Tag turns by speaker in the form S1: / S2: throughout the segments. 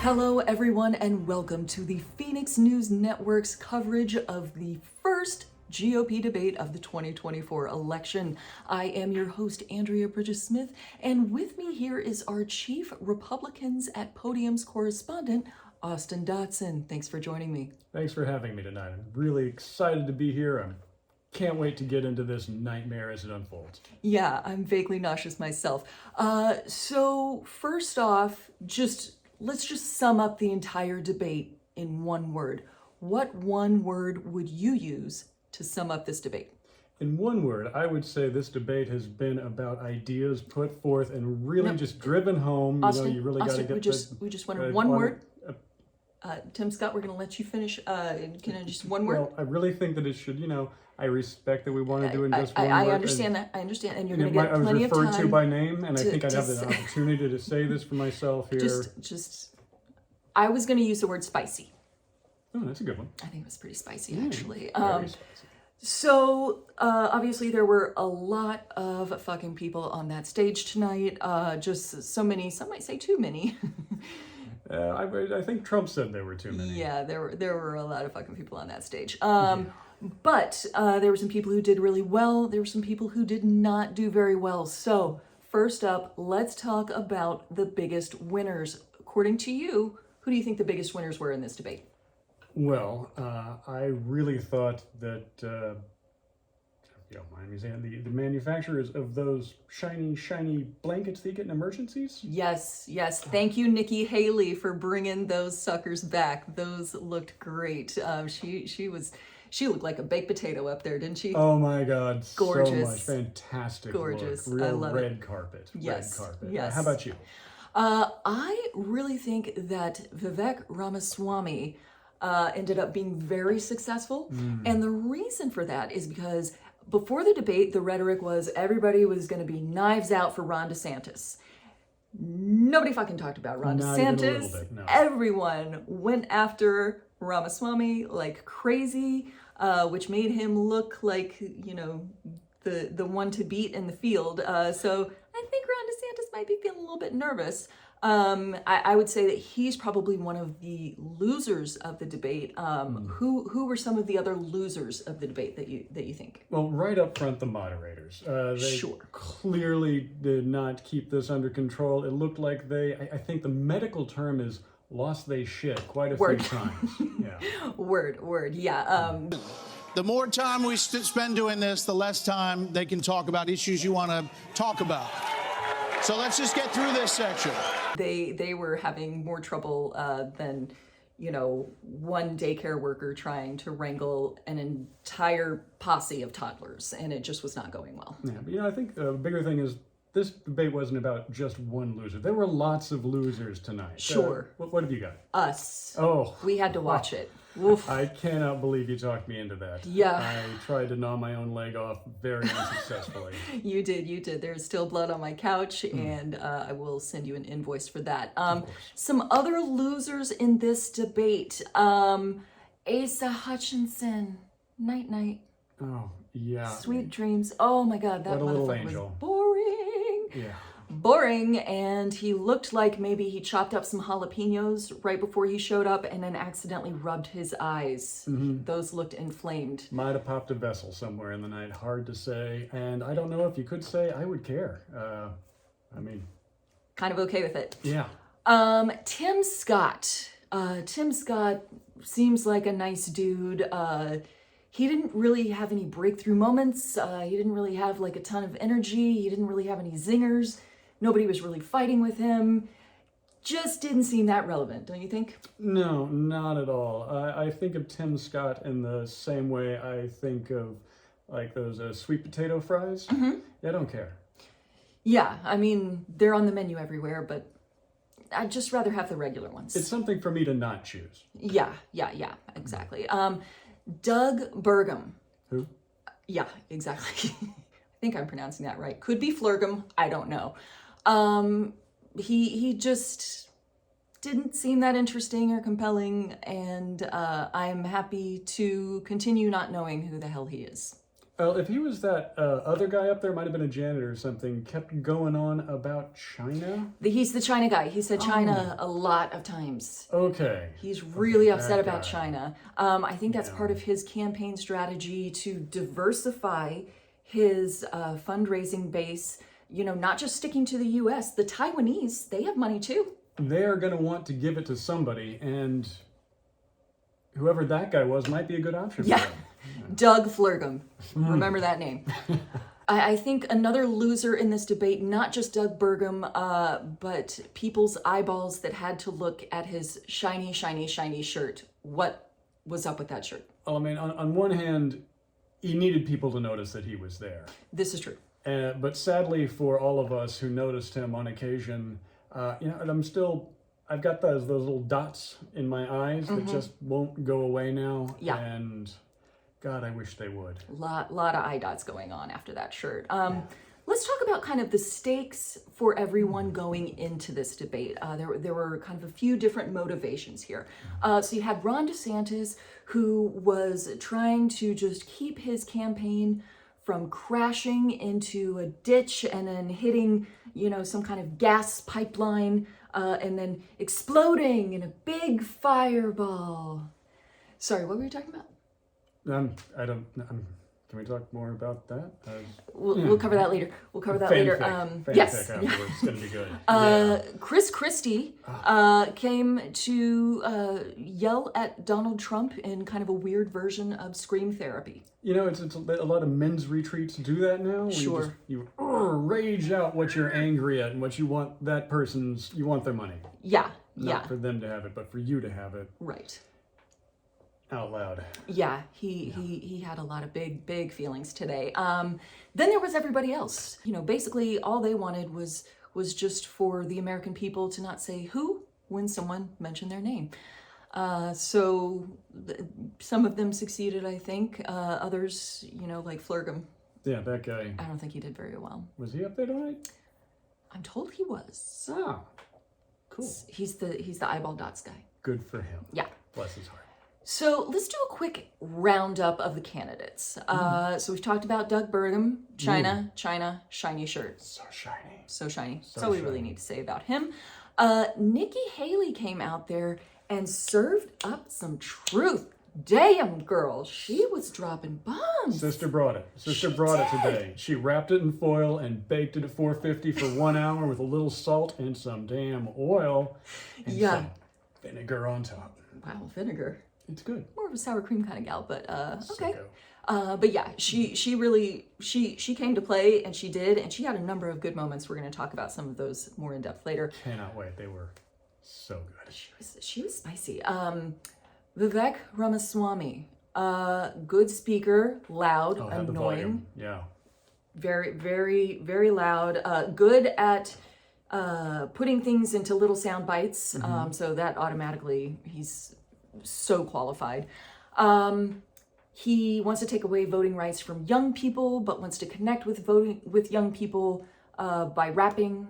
S1: Hello, everyone, and welcome to the Phoenix News Network's coverage of the first GOP debate of the 2024 election. I am your host, Andrea Bridges-Smith, and with me here is our chief Republicans at Podium's correspondent, Austin Dotson. Thanks for joining me.
S2: Thanks for having me tonight. I'm really excited to be here. I can't wait to get into this nightmare as it unfolds.
S1: Yeah, I'm vaguely nauseous myself. So first off, let's just sum up the entire debate in one word. What one word would you use to sum up this debate?
S2: In one word, I would say this debate has been about ideas put forth and really just driven home.
S1: Austin,
S2: you really got to get
S1: we just wanted one word. Tim Scott, we're going to let you finish. Can I just one word?
S2: Well, I really think that it should, I respect that we want to do in just one word.
S1: I understand that. I understand. And you're going to get plenty of time.
S2: I was referred to by name, and I think I'd have the opportunity to say this for myself here.
S1: I was going to use the word spicy.
S2: Oh, that's a good one.
S1: I think it was pretty spicy, actually.
S2: Very spicy.
S1: So, obviously, there were a lot of fucking people on that stage tonight. Just so many, some might say too many.
S2: I think Trump said there were too many.
S1: Yeah, there were a lot of fucking people on that stage. But there were some people who did really well. There were some people who did not do very well. So, first up, let's talk about the biggest winners. According to you, who do you think the biggest winners were in this debate?
S2: Well, I really thought that, if you don't mind me saying, the manufacturers of those shiny blankets that you get in emergencies?
S1: Yes. Thank you, Nikki Haley, for bringing those suckers back. Those looked great. She looked like a baked potato up there, didn't she?
S2: Oh my God,
S1: gorgeous.
S2: So much. Fantastic.
S1: Gorgeous.
S2: Look. Real
S1: I love
S2: red
S1: it.
S2: Carpet.
S1: Yes.
S2: Red carpet.
S1: Yes.
S2: How about you?
S1: I really think that Vivek Ramaswamy ended up being very successful. And the reason for that is because before the debate, the rhetoric was everybody was going to be knives out for Ron DeSantis. Nobody fucking talked about Ron
S2: Not
S1: DeSantis.
S2: even a little bit, no.
S1: Everyone went after Ramaswamy like crazy, which made him look like, the one to beat in the field. So I think Ron DeSantis might be feeling a little bit nervous. I would say that he's probably one of the losers of the debate. Who were some of the other losers of the debate that you think?
S2: Well, right up front, the moderators. They clearly did not keep this under control. It looked like I think the medical term is lost they shit quite a few times. Yeah.
S1: Word. Yeah.
S3: The more time we spend doing this, the less time they can talk about issues you want to talk about. So let's just get through this section.
S1: They were having more trouble than, one daycare worker trying to wrangle an entire posse of toddlers, and it just was not going well.
S2: Yeah, but I think the bigger thing is this debate wasn't about just one loser. There were lots of losers tonight.
S1: Sure.
S2: What have you got?
S1: Us.
S2: Oh.
S1: We had to watch it. Oof.
S2: I cannot believe you talked me into that.
S1: Yeah.
S2: I tried to gnaw my own leg off very unsuccessfully.
S1: You did. There's still blood on my couch, and I will send you an invoice for that. Some other losers in this debate. Asa Hutchinson. Night.
S2: Oh, yeah.
S1: Sweet dreams. Oh my God, that motherfucker was boring.
S2: Yeah.
S1: Boring, and he looked like maybe he chopped up some jalapenos right before he showed up and then accidentally rubbed his eyes. Those looked inflamed.
S2: Might have popped a vessel somewhere in the night. Hard to say. And I don't know if you could say I would care.
S1: Kind of okay with it.
S2: Yeah.
S1: Tim Scott. Tim Scott seems like a nice dude. He didn't really have any breakthrough moments. He didn't really have like a ton of energy. He didn't really have any zingers. Nobody was really fighting with him. Just didn't seem that relevant, don't you think?
S2: No, not at all. I think of Tim Scott in the same way I think of like those sweet potato fries. Yeah, I don't care.
S1: Yeah, they're on the menu everywhere, but I'd just rather have the regular ones.
S2: It's something for me to not choose.
S1: Yeah, exactly. Doug Burgum.
S2: Who?
S1: Yeah, exactly. I think I'm pronouncing that right. Could be Flurgum. I don't know. He just didn't seem that interesting or compelling, and I'm happy to continue not knowing who the hell he is.
S2: Well, if he was that other guy up there, might have been a janitor or something, kept going on about China.
S1: He's the China guy. He said China a lot of times.
S2: Okay.
S1: He's really upset about
S2: guy.
S1: China. I think that's part of his campaign strategy to diversify his fundraising base, not just sticking to the U.S. The Taiwanese, they have money too.
S2: They are going to want to give it to somebody, and whoever that guy was might be a good option for them.
S1: Doug Flurgum. Remember that name. I think another loser in this debate, not just Doug Burgum, but people's eyeballs that had to look at his shiny, shiny, shiny shirt. What was up with that shirt?
S2: Well, I mean, on one hand, he needed people to notice that he was there.
S1: This is true.
S2: But sadly for all of us who noticed him on occasion, and I've got those little dots in my eyes that just won't go away now.
S1: Yeah.
S2: And God, I wish they would.
S1: Lot of eye dots going on after that shirt. Let's talk about kind of the stakes for everyone going into this debate. There were kind of a few different motivations here. So you had Ron DeSantis, who was trying to just keep his campaign from crashing into a ditch and then hitting, some kind of gas pipeline and then exploding in a big fireball. Sorry, what were you talking about?
S2: Can we talk more about that?
S1: We'll cover that later.
S2: Fanfic
S1: Yes.
S2: afterwards. It's going to be good.
S1: Chris Christie came to yell at Donald Trump in kind of a weird version of scream therapy.
S2: It's a lot of men's retreats do that now.
S1: Sure.
S2: You rage out what you're angry at and what you want you want their money.
S1: Yeah.
S2: Not for them to have it, but for you to have it.
S1: Right.
S2: Out loud.
S1: Yeah, he had a lot of big feelings today. Then there was everybody else. Basically all they wanted was just for the American people to not say who when someone mentioned their name. So some of them succeeded, I think. Others, like Flurgum.
S2: Yeah, that guy.
S1: I don't think he did very well.
S2: Was he up there tonight?
S1: I'm told he was.
S2: Oh, cool.
S1: He's the eyeball dots guy.
S2: Good for him.
S1: Yeah.
S2: Bless his heart.
S1: So let's do a quick roundup of the candidates. So we've talked about Doug Burgum, China, shiny shirt.
S2: So shiny.
S1: So shiny.
S2: So
S1: That's all we
S2: shiny.
S1: really need to say about him. Nikki Haley came out there and served up some truth. Damn, girl, she was dropping bombs.
S2: Sister brought it. Sister brought it today. She wrapped it in foil and baked it at 450 for 1 hour with a little salt and some damn oil and some vinegar on top.
S1: Wow, vinegar.
S2: It's good.
S1: More of a sour cream kind of gal, but okay.
S2: Sicko.
S1: But yeah, she really came to play, and she did, and she had a number of good moments. We're going to talk about some of those more in depth later.
S2: Cannot wait. They were so good.
S1: She was spicy. Vivek Ramaswamy, good speaker, loud, annoying.
S2: Yeah.
S1: Very, very, very loud. Good at putting things into little sound bites. So that automatically, he's so qualified. He wants to take away voting rights from young people, but wants to connect with young people by rapping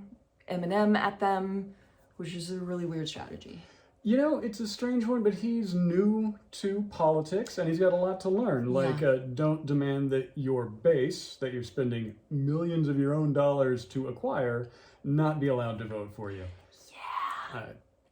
S1: Eminem at them, which is a really weird strategy.
S2: It's a strange one, but he's new to politics and he's got a lot to learn. Don't demand that your base, that you're spending millions of your own dollars to acquire, not be allowed to vote for you.
S1: Yeah.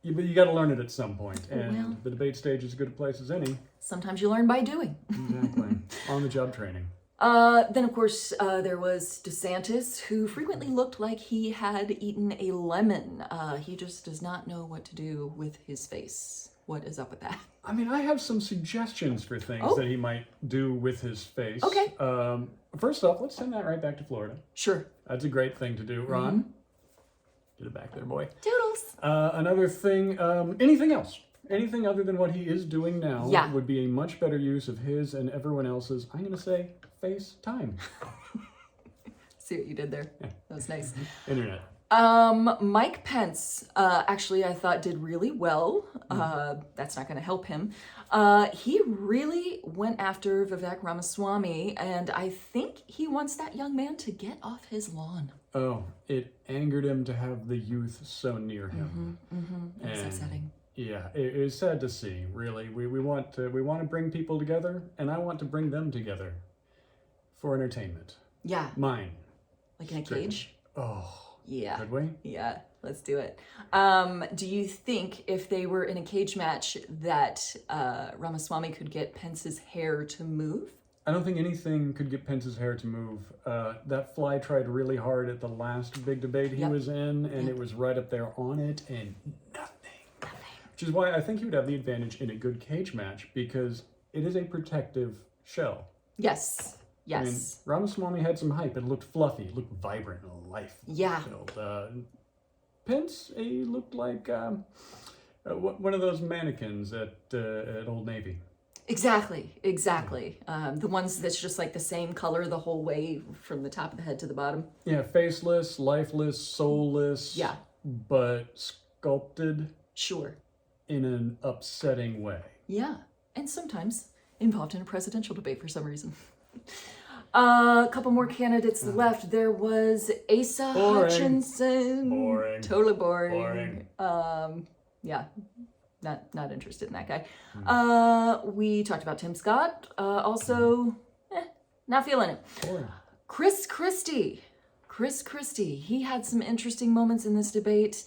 S2: But you got to learn it at some point, and the debate stage is as good a place as any.
S1: Sometimes you learn by doing.
S2: Exactly. On-the-job training.
S1: Then, of course, there was DeSantis, who frequently looked like he had eaten a lemon. He just does not know what to do with his face. What is up with that?
S2: I mean, I have some suggestions for things that he might do with his face.
S1: Okay.
S2: First off, let's send that right back to Florida.
S1: Sure.
S2: That's a great thing to do. Ron, get it back there, boy.
S1: Doodles.
S2: Another thing, anything else? Anything other than what he is doing now would be a much better use of his and everyone else's, I'm going to say, face time.
S1: See what you did there? Yeah. That was nice.
S2: Internet.
S1: Mike Pence, actually, I thought did really well. That's not going to help him. He really went after Vivek Ramaswamy, and I think he wants that young man to get off his lawn.
S2: Oh, it angered him to have the youth so near him.
S1: It was upsetting.
S2: Yeah, it is sad to see, really. We want to bring people together, and I want to bring them together. for entertainment.
S1: Yeah.
S2: Mine.
S1: Like in a cage?
S2: Oh.
S1: Yeah.
S2: Could we?
S1: Yeah, let's do it. Do you think if they were in a cage match that Ramaswamy could get Pence's hair to move?
S2: I don't think anything could get Pence's hair to move. That fly tried really hard at the last big debate he was in, and it was right up there on it, and nothing. Which is why I think he would have the advantage in a good cage match, because it is a protective shell.
S1: Yes. Yes.
S2: I mean, Ramaswamy had some hype. It looked fluffy, it looked vibrant and life-filled. Pence, he looked like one of those mannequins at Old Navy.
S1: Exactly. The ones that's just like the same color the whole way from the top of the head to the bottom.
S2: Yeah, faceless, lifeless, soulless.
S1: Yeah.
S2: But sculpted.
S1: Sure.
S2: In an upsetting way.
S1: Yeah. And sometimes involved in a presidential debate for some reason. A couple more candidates left. There was Asa Hutchinson.
S2: Boring.
S1: Totally boring. Yeah. Not interested in that guy. We talked about Tim Scott. Also, not feeling it.
S2: Boring.
S1: Chris Christie. He had some interesting moments in this debate.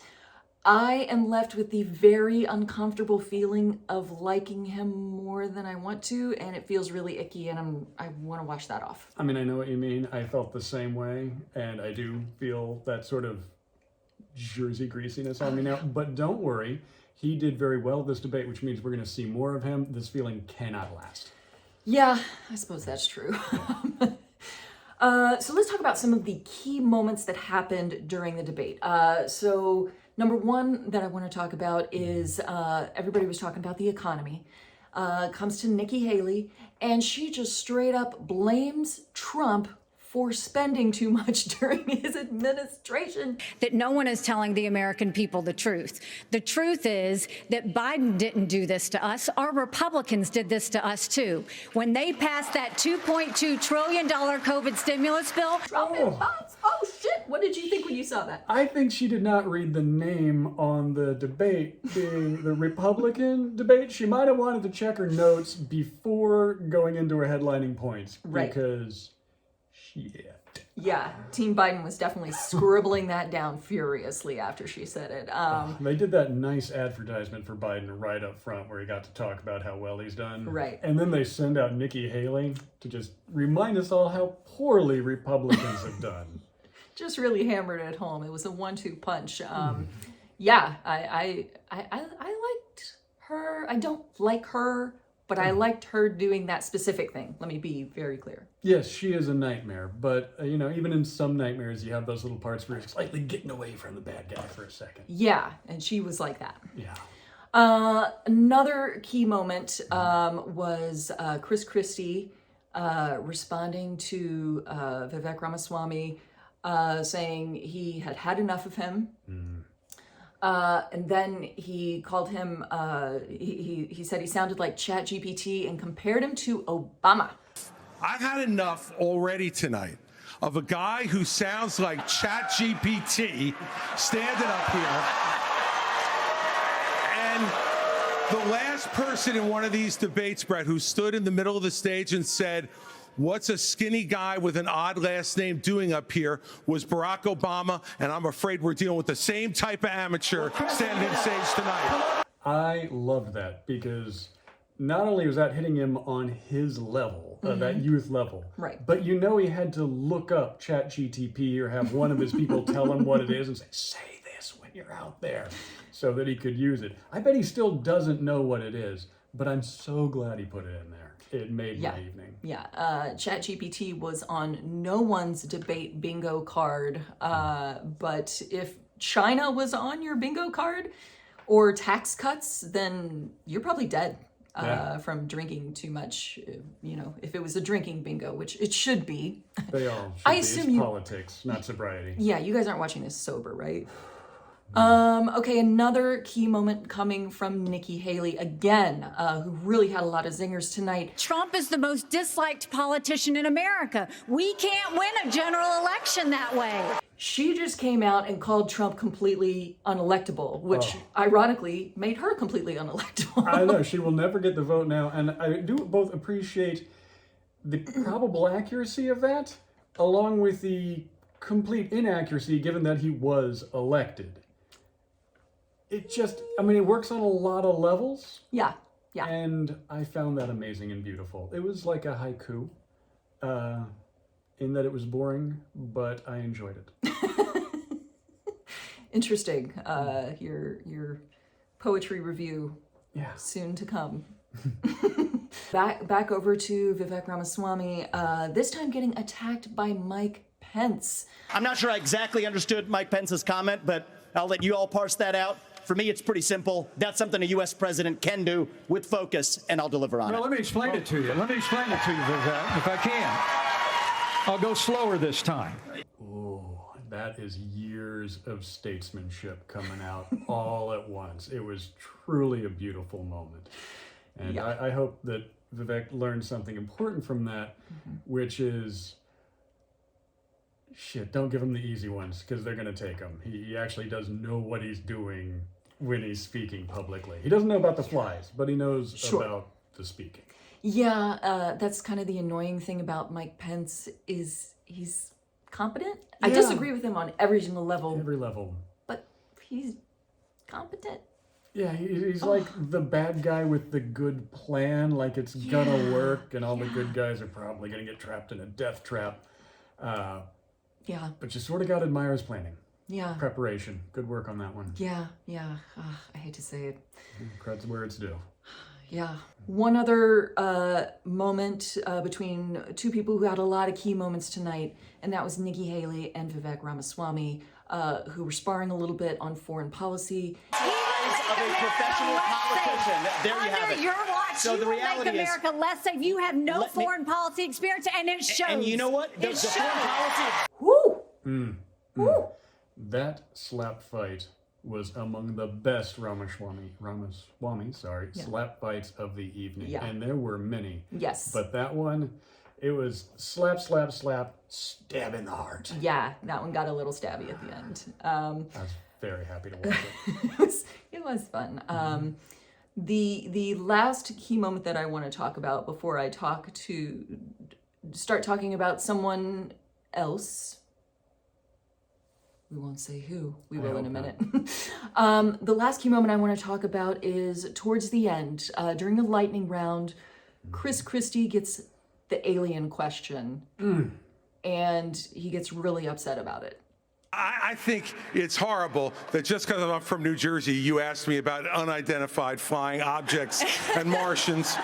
S1: I am left with the very uncomfortable feeling of liking him more than I want to, and it feels really icky, and I want to wash that off.
S2: I mean, I know what you mean. I felt the same way, and I do feel that sort of Jersey greasiness on me now. But don't worry. He did very well this debate, which means we're going to see more of him. This feeling cannot last.
S1: Yeah, I suppose that's true. So let's talk about some of the key moments that happened during the debate. So number one that I want to talk about is everybody was talking about the economy. Comes to Nikki Haley, and she just straight up blames Trump for spending too much during his administration.
S4: That no one is telling the American people the truth. The truth is that Biden didn't do this to us. Our Republicans did this to us, too. When they passed that $2.2 trillion COVID stimulus bill.
S1: Trump and bots. Oh, shit. What did you think when you saw that?
S2: I think she did not read the name on the debate being the Republican debate. She might have wanted to check her notes before going into her headlining points.
S1: Right.
S2: Because...
S1: Yeah, Team Biden was definitely scribbling that down furiously after she said it.
S2: They did that nice advertisement for Biden right up front where he got to talk about how well he's done.
S1: Right.
S2: And then they send out Nikki Haley to just remind us all how poorly Republicans have done.
S1: Just really hammered it home. It was a 1-2 punch. Yeah, I liked her. I don't like her, but I liked her doing that specific thing. Let me be very clear.
S2: Yes, she is a nightmare, but even in some nightmares, you have those little parts where you're slightly getting away from the bad guy for a second.
S1: Yeah, and she was like that.
S2: Yeah.
S1: Another key moment was Chris Christie responding to Vivek Ramaswamy, saying he had had enough of him. And then he called him, he said he sounded like ChatGPT and compared him to Obama.
S5: I've had enough already tonight of a guy who sounds like ChatGPT standing up here. And the last person in one of these debates, Brett, who stood in the middle of the stage and said, "What's a skinny guy with an odd last name doing up here?" was Barack Obama, and I'm afraid we're dealing with the same type of amateur standing on stage tonight.
S2: I loved that because not only was that hitting him on his level, that youth level,
S1: right?
S2: But he had to look up ChatGTP or have one of his people tell him what it is and say this when you're out there so that he could use it. I bet he still doesn't know what it is, but I'm so glad he put it in there. It made my evening.
S1: Yeah, ChatGPT was on no one's debate bingo card, but if China was on your bingo card or tax cuts, then you're probably dead from drinking too much. If it was a drinking bingo, which it should be.
S2: They all should
S1: I
S2: be.
S1: assume
S2: It's politics, not sobriety.
S1: Yeah, you guys aren't watching this sober, right? Okay, another key moment coming from Nikki Haley again, who really had a lot of zingers tonight.
S4: Trump is the most disliked politician in America. We can't win a general election that way.
S1: She just came out and called Trump completely unelectable, which ironically made her completely unelectable.
S2: I know, she will never get the vote now, and I do both appreciate the probable accuracy of that, along with the complete inaccuracy given that he was elected. It just, I mean, it works on a lot of levels.
S1: Yeah, yeah.
S2: And I found that amazing and beautiful. It was like a haiku, in that it was boring, but I enjoyed it.
S1: Interesting. Your poetry review, soon to come. Back over to Vivek Ramaswamy, this time getting attacked by Mike Pence.
S6: I'm not sure I exactly understood Mike Pence's comment, but I'll let you all parse that out. For me, it's pretty simple. That's something a U.S. president can do with focus, and I'll deliver on it.
S7: Well, let me explain it to you. Let me explain it to you, Vivek, if I can. I'll go slower this time.
S2: Oh, that is years of statesmanship coming out all at once. It was truly a beautiful moment. And I hope that Vivek learned something important from that, which is, shit, don't give him the easy ones, because they're going to take him. He actually does know what he's doing when he's speaking publicly. He doesn't know about the flies, but he knows about the speaking.
S1: Yeah, that's kind of the annoying thing about Mike Pence is he's competent. I disagree with him on every single level.
S2: Every level.
S1: But he's competent.
S2: Yeah, he's like the bad guy with the good plan, like it's gonna work, and all the good guys are probably gonna get trapped in a death trap. But you sort of got to admire his planning.
S1: Yeah.
S2: Preparation. Good work on that one.
S1: Yeah. I hate to say it.
S2: Credit's where it's due.
S1: Yeah. One other moment between two people who had a lot of key moments tonight, and that was Nikki Haley and Vivek Ramaswamy, who were sparring a little bit on foreign policy.
S6: Of a professional politician. There you have it.
S4: Your watch,
S6: so the reality
S4: make America less safe. You have no foreign policy experience, and it shows.
S6: And you know what? The foreign policy.
S1: Woo!
S2: That slap fight was among the best Ramaswamy, slap fights of the evening.
S1: Yeah.
S2: And there were many.
S1: Yes.
S2: But that one, it was slap, slap, slap, stab in the heart.
S1: Yeah, that one got a little stabby at the end.
S2: I was very happy to watch it.
S1: It was fun. The last key moment that I want to talk about before I start talking about someone else. We won't say who. We will in a minute. The last key moment I want to talk about is towards the end, during the lightning round. Chris Christie gets the alien question, and he gets really upset about it.
S5: I think it's horrible that just because I'm from New Jersey, you asked me about unidentified flying objects and Martians.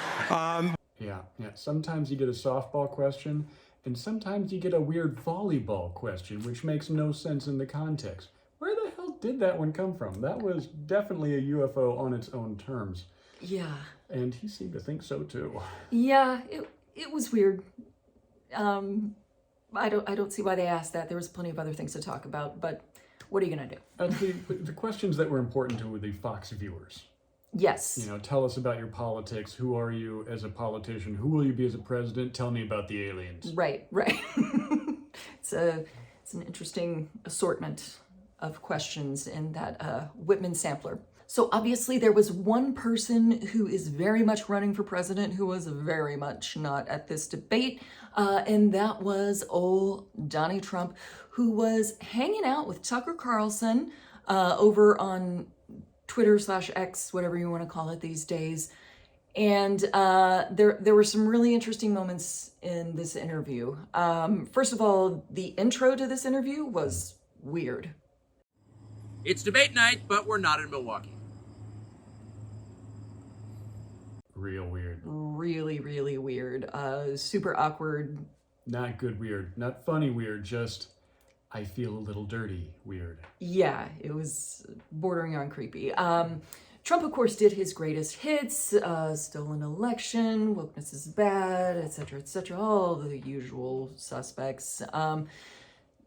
S2: Yeah. Sometimes you get a softball question, and sometimes you get a weird volleyball question, which makes no sense in the context. Where the hell did that one come from? That was definitely a UFO on its own terms.
S1: Yeah.
S2: And he seemed to think so too.
S1: Yeah, it was weird. I don't see why they asked that. There was plenty of other things to talk about, but what are you gonna do?
S2: The questions that were important to the Fox viewers.
S1: Yes.
S2: Tell us about your politics. Who are you as a politician? Who will you be as a president? Tell me about the aliens.
S1: Right. It's an interesting assortment of questions in that Whitman sampler. So obviously there was one person who is very much running for president who was very much not at this debate, and that was old Donnie Trump, who was hanging out with Tucker Carlson over on Twitter/X, whatever you want to call it these days. And there were some really interesting moments in this interview. First of all, the intro to this interview was weird.
S8: It's debate night, but we're not in Milwaukee.
S2: Real weird.
S1: Really, really weird. Super awkward.
S2: Not good weird. Not funny weird, just I feel a little dirty weird.
S1: Yeah, it was bordering on creepy. Trump, of course, did his greatest hits, stolen election, wokeness is bad, etc., all the usual suspects. One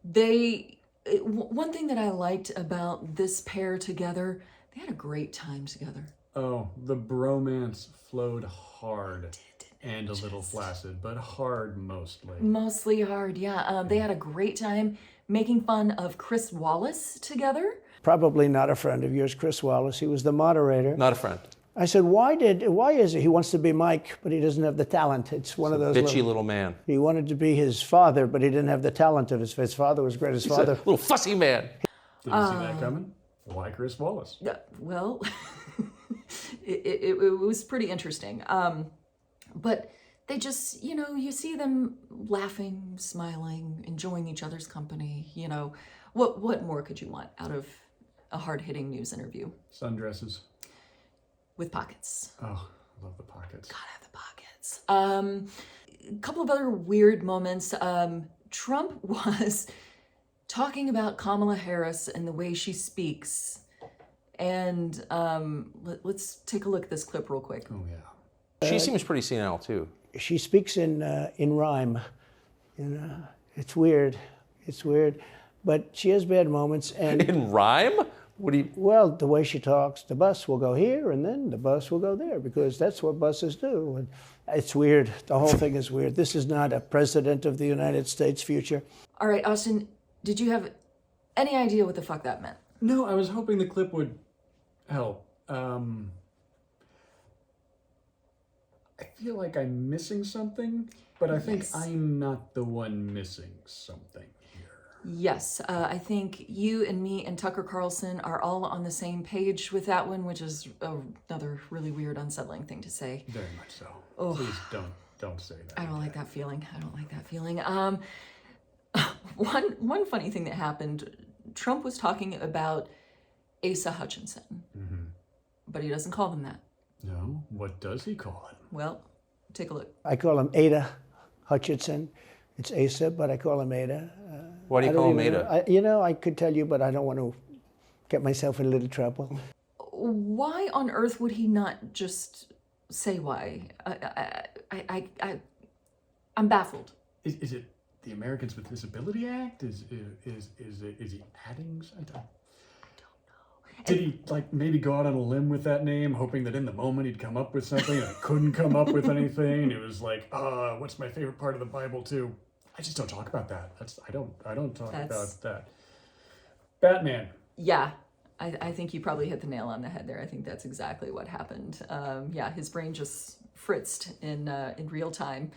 S1: thing that I liked about this pair together, they had a great time together.
S2: Oh, the bromance flowed hard and a little flaccid, but hard mostly.
S1: Mostly hard, yeah. They had a great time making fun of Chris Wallace together.
S9: Probably not a friend of yours, Chris Wallace. He was the moderator.
S10: Not a friend.
S9: I said, why is it he wants to be Mike, but he doesn't have the talent? It's one of those
S10: bitchy little man.
S9: He wanted to be his father, but he didn't have the talent of his father was great. His father,
S10: little fussy man.
S2: Did you see that coming? Why Chris Wallace?
S1: Yeah, well, it was pretty interesting. But they just, you see them laughing, smiling, enjoying each other's company. What more could you want out of a hard-hitting news interview?
S2: Sundresses.
S1: With pockets.
S2: Oh, I love the pockets.
S1: Gotta have the pockets. A couple of other weird moments. Trump was talking about Kamala Harris and the way she speaks. And let's take a look at this clip real quick.
S2: Oh, yeah.
S10: She seems pretty senile, too.
S9: She speaks in rhyme. It's weird. It's weird. But she has bad moments. And
S10: in rhyme? What do you...
S9: Well, the way she talks, the bus will go here and then the bus will go there because that's what buses do. And it's weird. The whole thing is weird. This is not a president of the United States future.
S1: All right, Austin, did you have any idea what the fuck that meant?
S2: No, I was hoping the clip would help. I feel like I'm missing something, but I think I'm not the one missing something.
S1: Yes, I think you and me and Tucker Carlson are all on the same page with that one, which is another really weird, unsettling thing to say.
S2: Very much so.
S1: Oh.
S2: Please don't say that.
S1: I don't like that feeling. I don't like that feeling. One funny thing that happened, Trump was talking about Asa Hutchinson, but he doesn't call them that.
S2: No? What does he call him?
S1: Well, take a look.
S9: I call him Ada Hutchinson. It's Asa, but I call him Ada.
S10: Why do you call him Ada?
S9: I could tell you, but I don't want to get myself in a little trouble.
S1: Why on earth would he not just say why? I'm baffled.
S2: Is it the Americans with Disability Act? Is he adding? I don't know. Did he maybe go out on a limb with that name, hoping that in the moment he'd come up with something and couldn't come up with anything? It was like, what's my favorite part of the Bible too? I just don't talk about that. I don't talk about that. Batman.
S1: Yeah, I think you probably hit the nail on the head there. I think that's exactly what happened. His brain just fritzed in real time,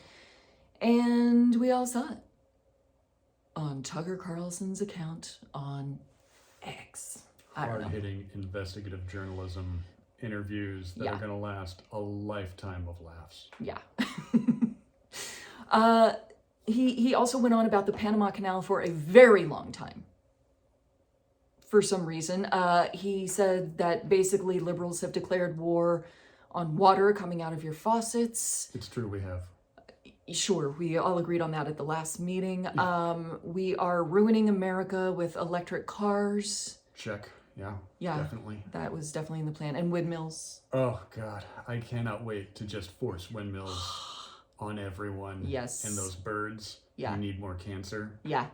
S1: and we all saw it on Tucker Carlson's account on X.
S2: Hard-hitting investigative journalism interviews that are going to last a lifetime of laughs.
S1: Yeah. He also went on about the Panama Canal for a very long time. For some reason, he said that basically liberals have declared war on water coming out of your faucets.
S2: It's true, we have.
S1: Sure, we all agreed on that at the last meeting. We are ruining America with electric cars.
S2: Check.
S1: Yeah,
S2: definitely.
S1: That was definitely in the plan. And windmills.
S2: Oh, God. I cannot wait to just force windmills on everyone.
S1: Yes.
S2: And those birds.
S1: Yeah.
S2: You need more cancer.
S1: Yeah.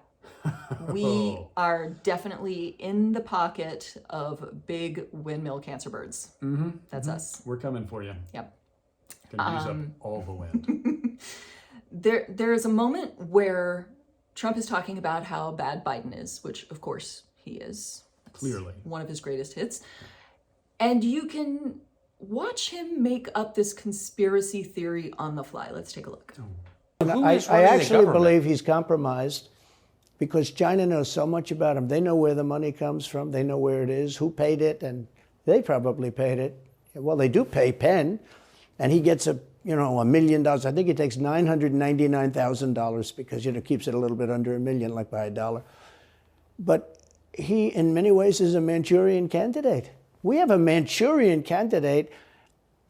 S1: We are definitely in the pocket of big windmill cancer birds. That's us.
S2: We're coming for you.
S1: Yep.
S2: Gonna use up all the wind.
S1: There is a moment where Trump is talking about how bad Biden is, which of course he is.
S2: Clearly.
S1: One of his greatest hits. And you can watch him make up this conspiracy theory on the fly. Let's take a look.
S9: I actually believe he's compromised because China knows so much about him. They know where the money comes from. They know where it is, who paid it, and they probably paid it. Well, they do pay Penn, and he gets $1 million. I think he takes $999,000 because, keeps it a little bit under $1 million, like by $1. But he, in many ways, is a Manchurian candidate. We have a Manchurian candidate,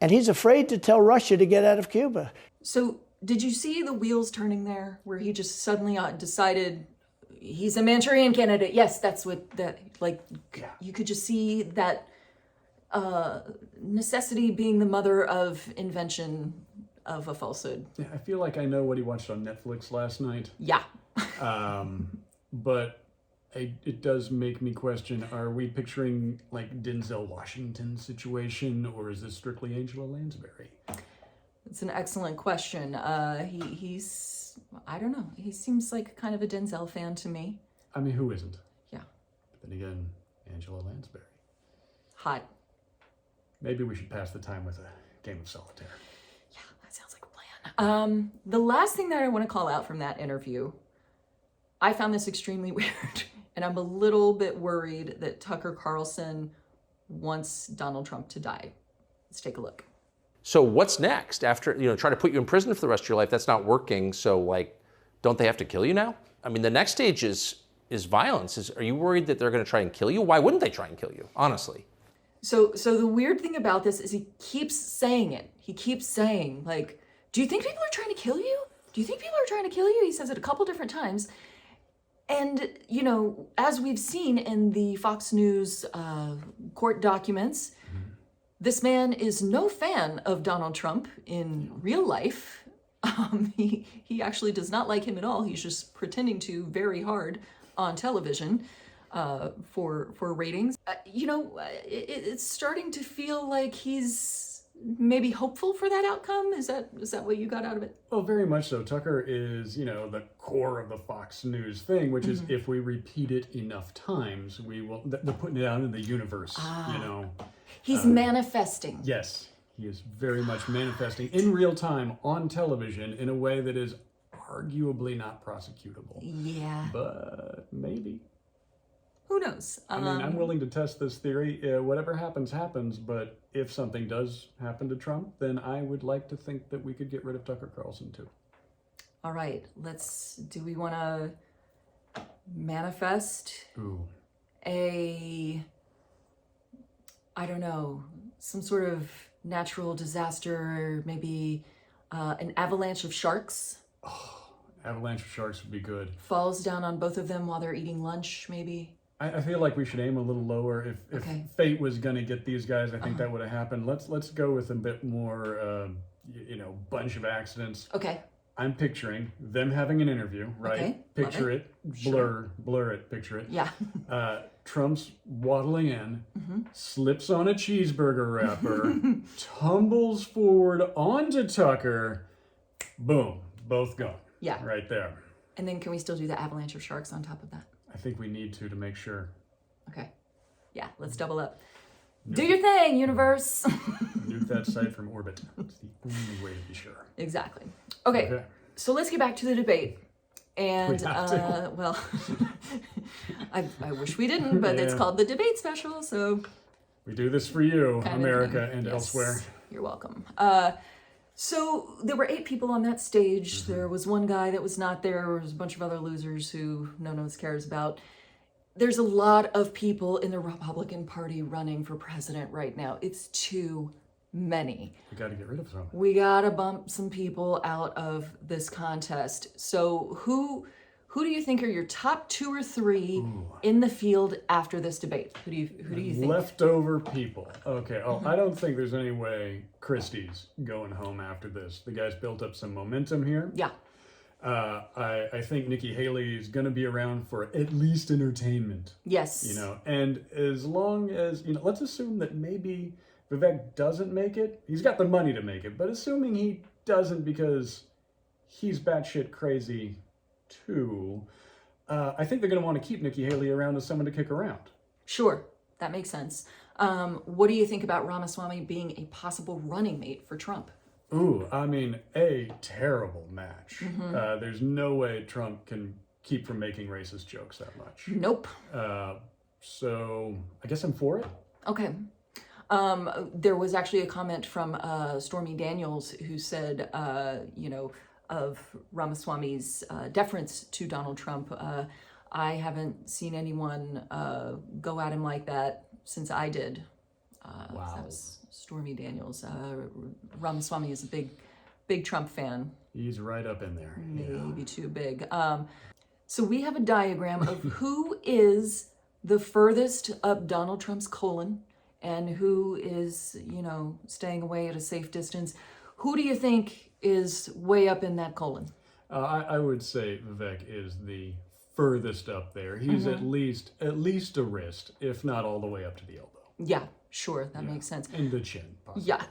S9: and he's afraid to tell Russia to get out of Cuba.
S1: So did you see the wheels turning there, where he just suddenly decided he's a Manchurian candidate? Yes, that's what that, you could just see that necessity being the mother of invention of a falsehood.
S2: Yeah, I feel like I know what he watched on Netflix last night.
S1: Yeah.
S2: But it does make me question, are we picturing Denzel Washington situation, or is this strictly Angela Lansbury?
S1: It's an excellent question. He's, I don't know, he seems like kind of a Denzel fan to me.
S2: I mean, who isn't?
S1: Yeah.
S2: But then again, Angela Lansbury.
S1: Hot.
S2: maybe we should pass the time with a game of solitaire.
S1: Yeah, that sounds like a plan. The last thing that I want to call out from that interview, I found this extremely weird, and I'm a little bit worried that Tucker Carlson wants Donald Trump to die. Let's take a look.
S10: So what's next after, try to put you in prison for the rest of your life? That's not working. So like, don't they have to kill you now? I mean, the next stage is violence. Are you worried that they're going to try and kill you? Why wouldn't they try and kill you, honestly?
S1: So the weird thing about this is he keeps saying it. He keeps saying, like, do you think people are trying to kill you? Do you think people are trying to kill you? He says it a couple different times. And, as we've seen in the Fox News court documents, this man is no fan of Donald Trump in real life. He actually does not like him at all. He's just pretending to very hard on television for ratings. It's starting to feel like he's maybe hopeful for that outcome. Is that what you got out of it?
S2: Well, very much so. Tucker is, the core of the Fox News thing, which is if we repeat it enough times, we will. They're putting it out in the universe.
S1: He's manifesting.
S2: Yes, he is very much manifesting in real time on television in a way that is arguably not prosecutable.
S1: Yeah.
S2: But maybe.
S1: Who knows?
S2: I mean, I'm willing to test this theory. Whatever happens, happens. But if something does happen to Trump, then I would like to think that we could get rid of Tucker Carlson too.
S1: All right. Do we want to manifest I don't know, some sort of natural disaster, maybe an avalanche of sharks?
S2: Oh, avalanche of sharks would be good.
S1: Falls down on both of them while they're eating lunch, maybe?
S2: I feel like we should aim a little lower. If fate was going to get these guys, I think that would have happened. Let's go with a bit more, bunch of accidents.
S1: Okay.
S2: I'm picturing them having an interview, right?
S1: Okay.
S2: Picture it, blur it, picture it.
S1: Yeah.
S2: Trump's waddling in, slips on a cheeseburger wrapper, tumbles forward onto Tucker, boom, both gone.
S1: Yeah.
S2: Right there.
S1: And then can we still do the avalanche of sharks on top of that?
S2: I think we need to make sure.
S1: Okay. Yeah, let's double up. Do your thing, universe.
S2: Nuke that site from orbit. It's the only way to be sure.
S1: Exactly. Okay. So let's get back to the debate. And, well, I wish we didn't, but it's called the debate special, so.
S2: We do this for you, America, and elsewhere.
S1: You're welcome. So there were 8 people on that stage. There was one guy that was not there. There was a bunch of other losers who no one cares about. There's a lot of people in the Republican Party running for president right now. It's too many.
S2: We got to get rid of some.
S1: We got to bump some people out of this contest. So who do you think are your top 2 or 3 in the field after this debate? Who do you think?
S2: Leftover people. Okay. Oh, I don't think there's any way Christie's going home after this. The guy's built up some momentum here.
S1: Yeah.
S2: I think Nikki Haley is going to be around for at least entertainment.
S1: Yes.
S2: And as long as, let's assume that maybe Vivek doesn't make it. He's got the money to make it, but assuming he doesn't because he's batshit crazy too, I think they're going to want to keep Nikki Haley around as someone to kick around.
S1: Sure, that makes sense. What do you think about Ramaswamy being a possible running mate for Trump?
S2: Ooh, I mean, a terrible match. There's no way Trump can keep from making racist jokes that much.
S1: Nope.
S2: So I guess I'm for it.
S1: Okay. There was actually a comment from Stormy Daniels who said, of Ramaswamy's deference to Donald Trump. I haven't seen anyone go at him like that since I did.
S2: Wow.
S1: That was Stormy Daniels. Ramaswamy is a big Trump fan.
S2: He's right up in there.
S1: Maybe too big. So we have a diagram of who is the furthest up Donald Trump's colon and who is, staying away at a safe distance. Who do you think is way up in that colon?
S2: I would say Vivek is the furthest up there. He's at least a wrist, if not all the way up to the elbow.
S1: Yeah, sure, that makes sense.
S2: And the chin, possibly.
S1: Yeah.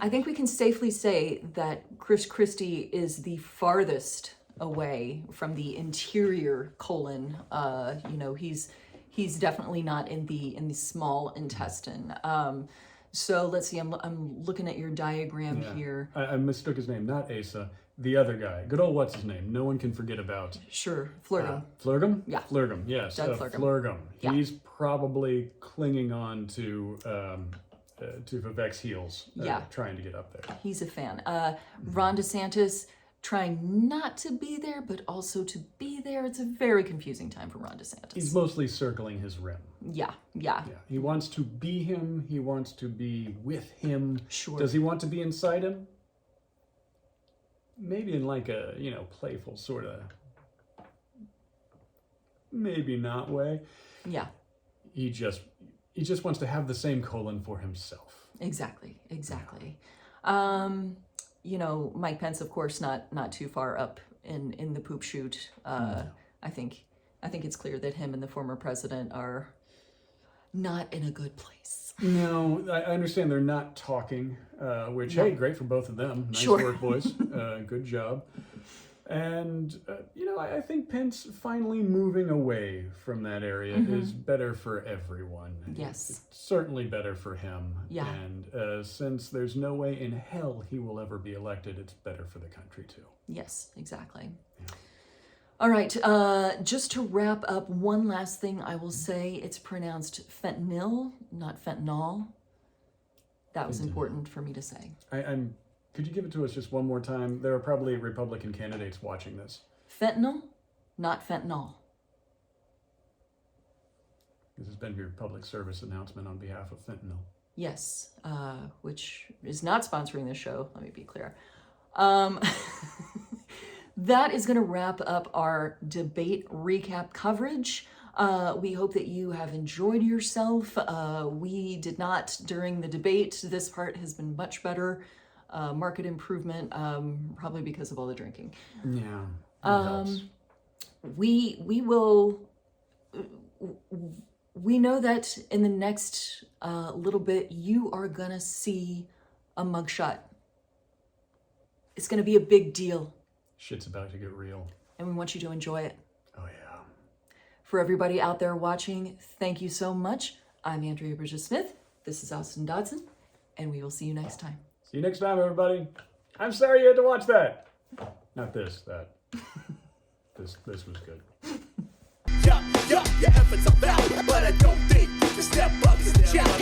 S1: I think we can safely say that Chris Christie is the farthest away from the interior colon. He's definitely not in the small intestine. So let's see, I'm looking at your diagram here.
S2: I mistook his name, not Asa. The other guy. Good old what's his name? No one can forget about.
S1: Sure, Flurgum.
S2: Flurgum?
S1: Yeah.
S2: Flurgum, yes.
S1: Doug Flurgum.
S2: Flurgum.
S1: Yeah.
S2: He's probably clinging on to Vivek's heels, trying to get up there.
S1: He's a fan. Ron DeSantis trying not to be there, but also to be there. It's a very confusing time for Ron DeSantis.
S2: He's mostly circling his rim.
S1: Yeah.
S2: He wants to be him. He wants to be with him.
S1: Sure.
S2: Does he want to be inside him? Maybe in like a, playful sort of, maybe not way.
S1: Yeah.
S2: He just wants to have the same colon for himself.
S1: Exactly. Mike Pence, of course, not too far up in the poop chute. I think it's clear that him and the former president are not in a good place.
S2: No, I understand they're not talking, which, hey, great for both of them. Nice work, boys. Good job. And, I think Pence finally moving away from that area is better for everyone.
S1: Yes.
S2: It's certainly better for him.
S1: Yeah.
S2: And since there's no way in hell he will ever be elected, it's better for the country, too.
S1: Yes, exactly. Yeah. All right, just to wrap up, one last thing I will say. It's pronounced fentanyl, not fentanyl. That was important for me to say.
S2: Could you give it to us just one more time? There are probably Republican candidates watching this.
S1: Fentanyl, not fentanyl.
S2: This has been your public service announcement on behalf of fentanyl.
S1: Yes, which is not sponsoring this show, let me be clear. That is going to wrap up our debate recap coverage. We hope that you have enjoyed yourself. We did not during the debate. This part has been much better. Market improvement, probably because of all the drinking.
S2: Yeah.
S1: We will. We know that in the next little bit, you are gonna see a mugshot. It's gonna be a big deal.
S2: Shit's about to get real.
S1: And we want you to enjoy it.
S2: Oh, yeah.
S1: For everybody out there watching, thank you so much. I'm Andrea Bridges-Smith. This is Austin Dodson, and we will see you next time.
S2: See you next time, everybody. I'm sorry you had to watch that. Not this, that. This was good.
S11: Your efforts are valid, but I don't think you can step up to the challenge.